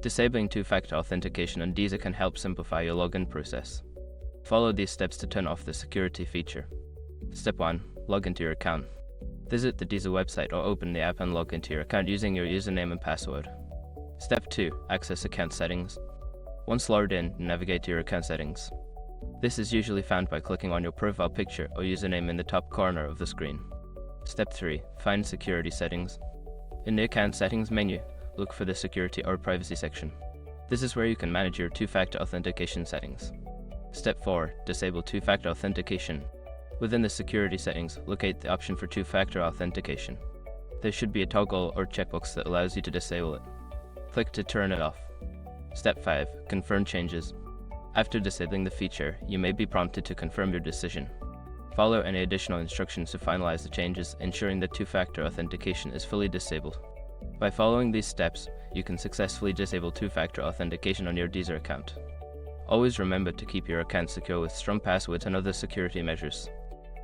Disabling two-factor authentication on Deezer can help simplify your login process. Follow these steps to turn off the security feature. Step 1. Log into your account. Visit the Deezer website or open the app and log into your account using your username and password. Step 2. Access account settings. Once logged in, navigate to your account settings. This is usually found by clicking on your profile picture or username in the top corner of the screen. Step 3. Find security settings. In the account settings menu, look for the security or privacy section. This is where you can manage your two-factor authentication settings. Step 4. Disable two-factor authentication. Within the security settings, locate the option for two-factor authentication. There should be a toggle or checkbox that allows you to disable it. Click to turn it off. Step 5. Confirm changes. After disabling the feature, you may be prompted to confirm your decision. Follow any additional instructions to finalize the changes, ensuring that two-factor authentication is fully disabled. By following these steps, you can successfully disable two-factor authentication on your Deezer account. Always remember to keep your account secure with strong passwords and other security measures.